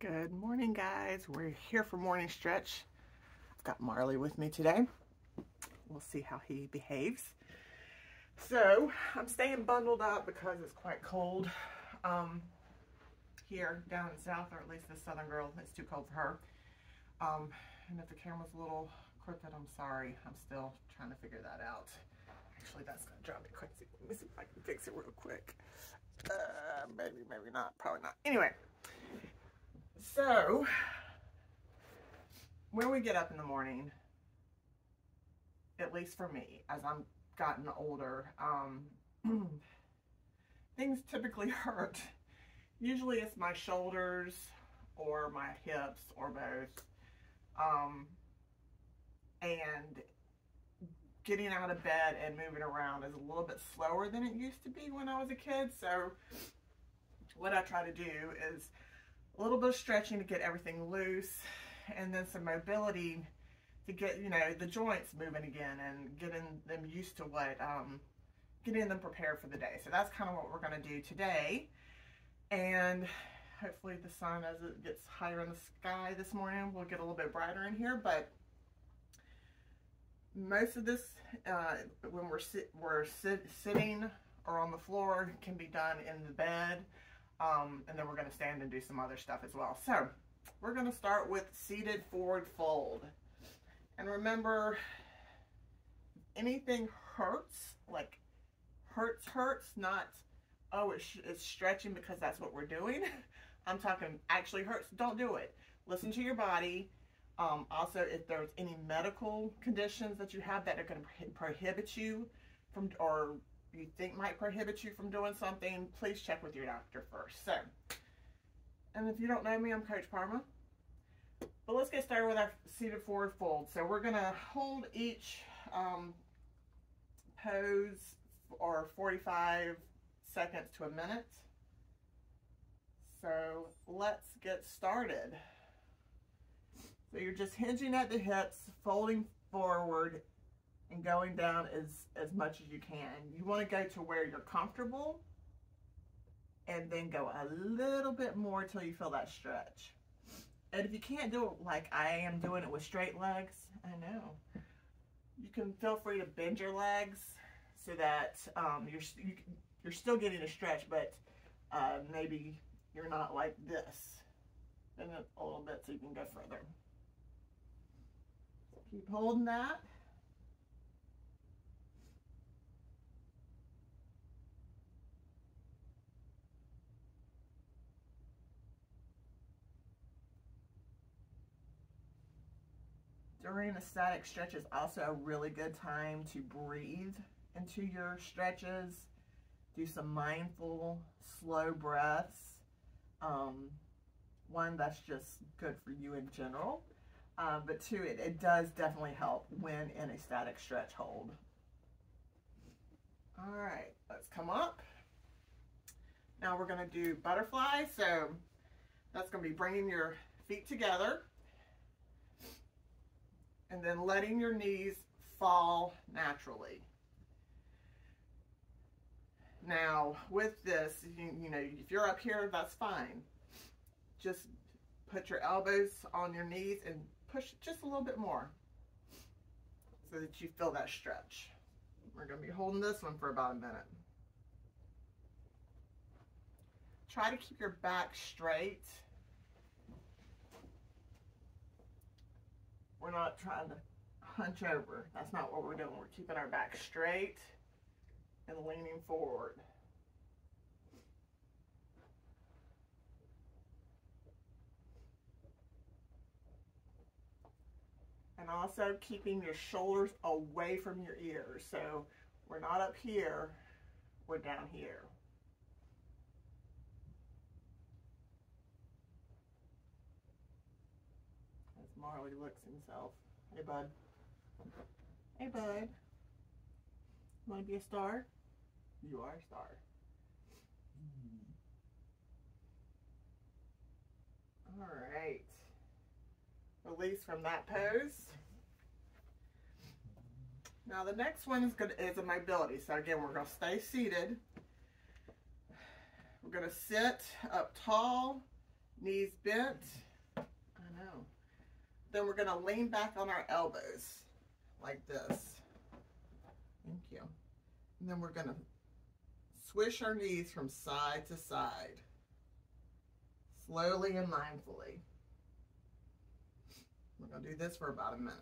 Good morning, guys. We're here for morning stretch. I've got Marley with me today. We'll see how he behaves. So I'm staying bundled up because it's quite cold here down in south, or at least this southern girl. It's too cold for her. And if the camera's a little crooked, I'm sorry. I'm still trying to figure that out. Actually, that's gonna drive me crazy. Let me see if I can fix it real quick. Maybe not. Probably not. Anyway. So, when we get up in the morning, at least for me, as I'm gotten older, things typically hurt. Usually it's my shoulders or my hips or both. And getting out of bed and moving around is a little bit slower than it used to be when I was a kid. So, what I try to do is a little bit of stretching to get everything loose, and then some mobility to get, the joints moving again and getting them used to getting them prepared for the day. So that's kind of what we're going to do today. And hopefully the sun, as it gets higher in the sky this morning, will get a little bit brighter in here. But most of this, when we're sitting or on the floor, can be done in the bed. And then we're going to stand and do some other stuff as well. So we're going to start with seated forward fold. And remember, anything hurts, like hurts, not, oh, it's stretching because that's what we're doing. I'm talking actually hurts. Don't do it. Listen to your body. Also, if there's any medical conditions that you have that are going to prohibit you from, or you think might prohibit you from doing something, please check with your doctor first. So, and if you don't know me, I'm Coach Parma. But let's get started with our seated forward fold. So we're gonna hold each pose for 45 seconds to a minute. So let's get started. So you're just hinging at the hips, folding forward, and going down as much as you can. You want to go to where you're comfortable, and then go a little bit more till you feel that stretch. And if you can't do it like I am doing it with straight legs, I know, you can feel free to bend your legs so that you're still getting a stretch, but maybe you're not like this. Bend it a little bit so you can go further. Keep holding that. During a static stretch is also a really good time to breathe into your stretches. Do some mindful, slow breaths. One, that's just good for you in general. But two, it does definitely help when in a static stretch hold. All right, let's come up. Now we're going to do butterfly. So that's going to be bringing your feet together and then letting your knees fall naturally. Now, with this, if you're up here, that's fine. Just put your elbows on your knees and push just a little bit more so that you feel that stretch. We're going to be holding this one for about a minute. Try to keep your back straight. We're not trying to hunch over. That's not what we're doing. We're keeping our back straight and leaning forward. And also keeping your shoulders away from your ears. So we're not up here, we're down here. As Marley licks himself. Hey, bud. Hey, bud. You want to be a star? You are a star. All right. Release from that pose. Now the next one is a mobility. So again, we're going to stay seated. We're going to sit up tall Knees bent. I know. Then we're going to lean back on our elbows like this. Thank you. And then we're going to swish our knees from side to side, slowly and mindfully. We're going to do this for about a minute.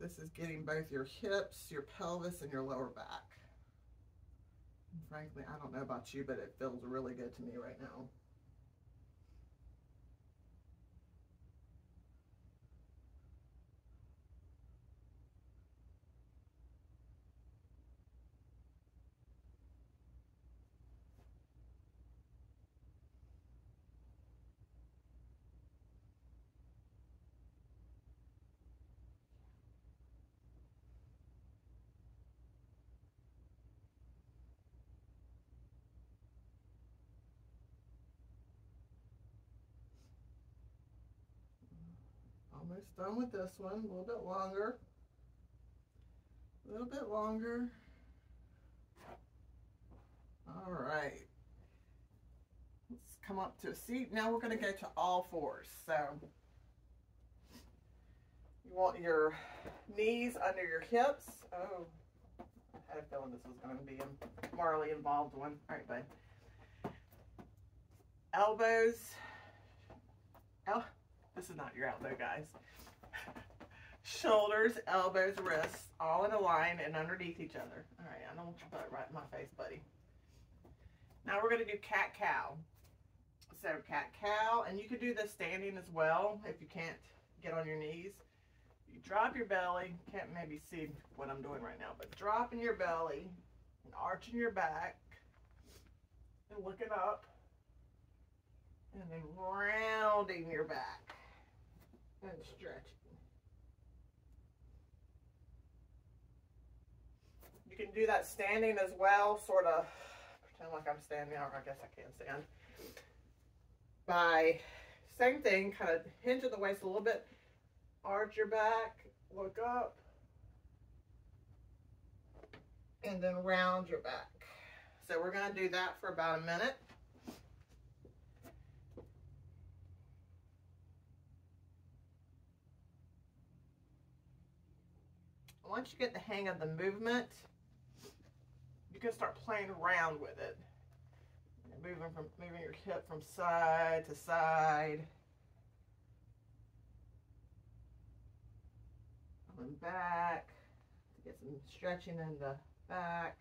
This is getting both your hips, your pelvis, and your lower back. And frankly, I don't know about you, but it feels really good to me right now. Almost done with this one. A little bit longer. A little bit longer. All right. Let's come up to a seat. Now we're going to go to all fours. So you want your knees under your hips. Oh, I had a feeling this was going to be a Marley involved one. All right, bud. Elbows. Oh, this is not your elbow, guys. Shoulders, elbows, wrists, all in a line and underneath each other. All right, I don't want your butt right in my face, buddy. Now we're going to do cat-cow. So cat-cow, and you can do this standing as well if you can't get on your knees. You drop your belly. Can't maybe see what I'm doing right now, but dropping your belly and arching your back and looking up and then rounding your back and stretching. You can do that standing as well, sort of pretend like I'm standing, or I guess I can stand. By same thing, kind of hinge at the waist a little bit, arch your back, look up, and then round your back. So we're going to do that for about a minute. Once you get the hang of the movement, you can start playing around with it. Moving your hip from side to side. Going back to get some stretching in the back.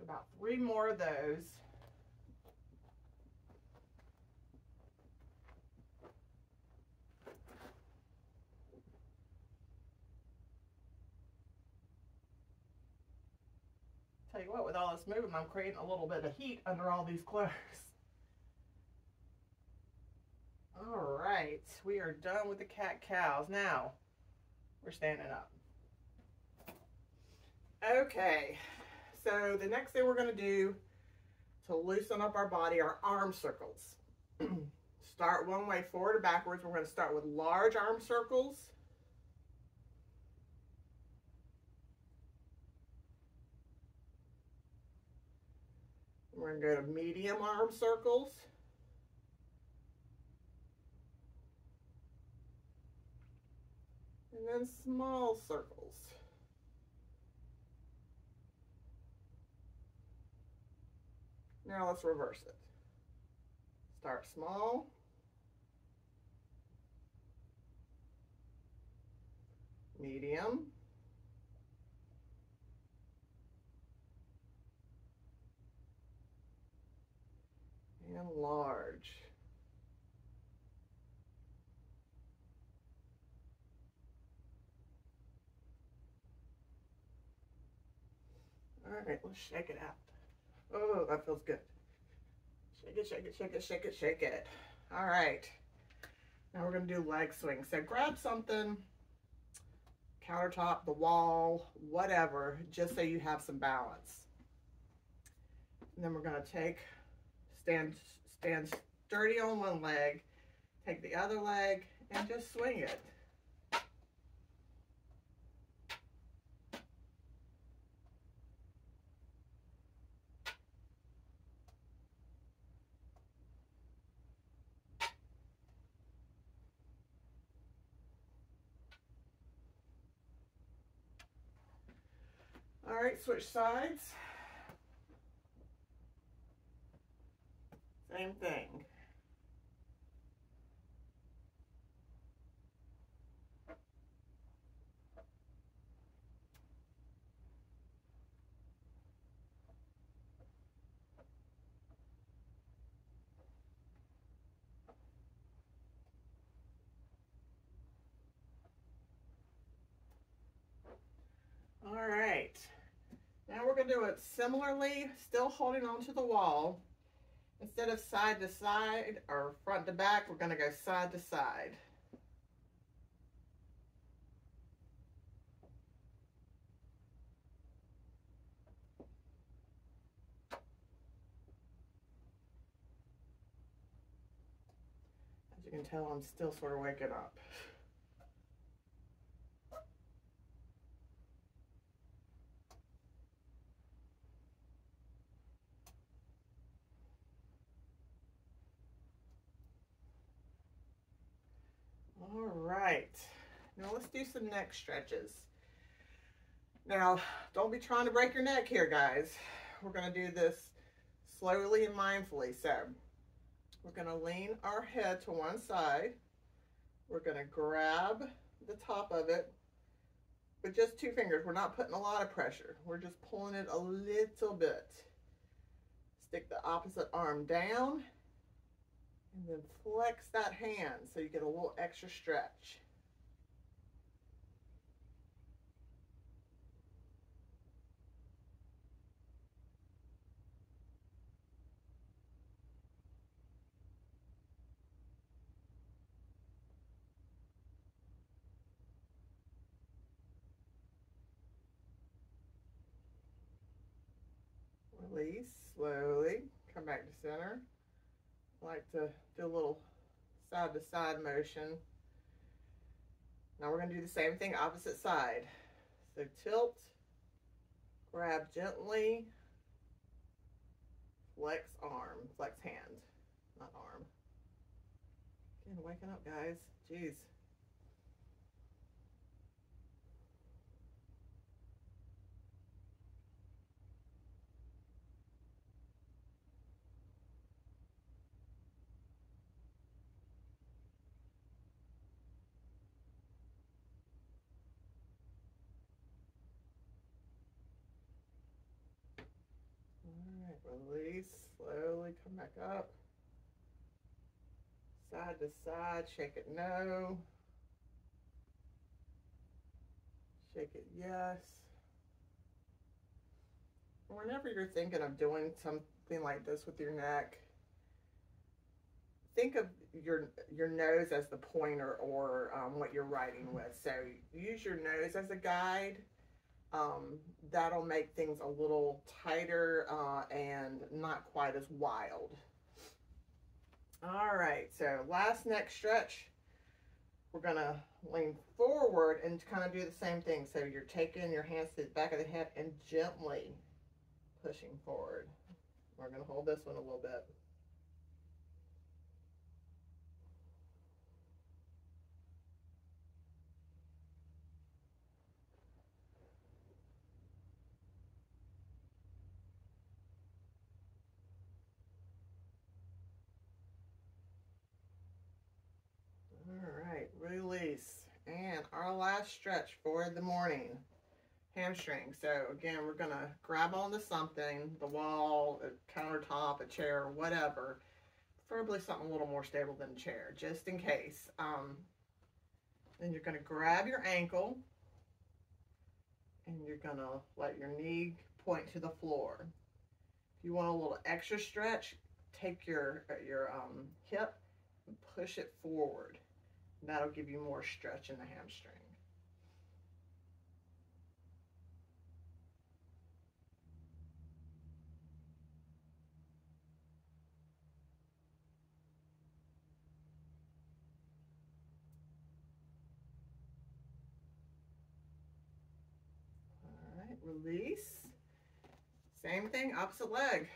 About 3 more of those. Tell you what, with all this movement, I'm creating a little bit of heat under all these clothes. All right, we are done with the cat-cows. Now, we're standing up. Okay, so the next thing we're going to do to loosen up our body are arm circles. Start one way, forward or backwards. We're going to start with large arm circles. We're going to go to medium arm circles. And then small circles. Now let's reverse it. Start small. Medium. And large. All right, let's shake it out. Oh, that feels good. Shake it, shake it, shake it, shake it, shake it. All right. Now we're going to do leg swing. So grab something, countertop, the wall, whatever, just so you have some balance. And then we're going to stand sturdy on one leg, take the other leg, and just swing it. All right, switch sides. Same thing. All right. Now we're going to do it similarly, still holding on to the wall. Instead of side to side or front to back, we're going to go side to side. As you can tell, I'm still sort of waking up. All right, now let's do some neck stretches. Now, don't be trying to break your neck here, guys. We're going to do this slowly and mindfully. So, we're going to lean our head to one side. We're going to grab the top of it with just 2 fingers. We're not putting a lot of pressure. We're just pulling it a little bit. Stick the opposite arm down and then flex that hand so you get a little extra stretch. Release slowly, come back to center. I like to do a little side to side motion. Now we're going to do the same thing opposite side. So tilt, grab gently, flex arm, flex hand, not arm. Again, waking up, guys. Jeez. Release, slowly come back up. Side to side, shake it no. Shake it yes. Whenever you're thinking of doing something like this with your neck, think of your nose as the pointer or what you're writing with. So use your nose as a guide. That'll make things a little tighter and not quite as wild. All right, so last neck stretch, we're gonna lean forward and kind of do the same thing. So you're taking your hands to the back of the head and gently pushing forward. We're gonna hold this one a little bit. All right, release. And our last stretch for the morning, hamstring. So again, we're gonna grab onto something, the wall, a countertop, a chair, whatever. Preferably something a little more stable than a chair, just in case. Then you're gonna grab your ankle and you're gonna let your knee point to the floor. If you want a little extra stretch, take your hip and push it forward. That'll give you more stretch in the hamstring. All right, release. Same thing, opposite leg.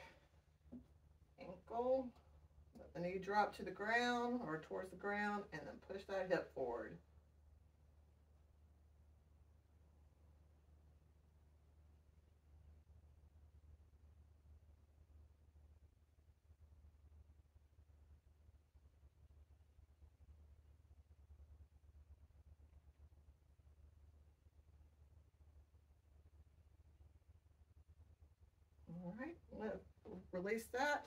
Ankle. Let the knee drop to the ground or towards the ground, and then push that hip forward. All right, let's release that.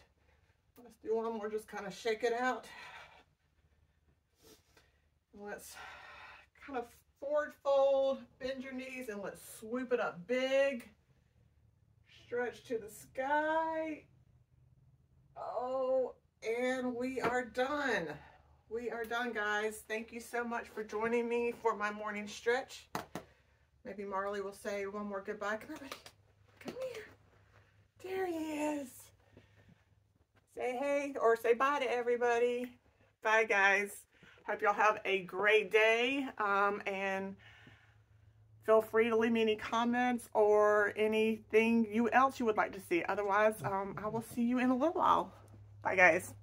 Let's do one more, just kind of shake it out. Let's kind of forward fold, bend your knees, and let's swoop it up big. Stretch to the sky. Oh, and we are done. We are done, guys. Thank you so much for joining me for my morning stretch. Maybe Marley will say one more goodbye. Come here, buddy. Come here. There he is. Say hey or say bye to everybody. Bye, guys. Hope y'all have a great day. And feel free to leave me any comments or anything else you would like to see. Otherwise, I will see you in a little while. Bye, guys.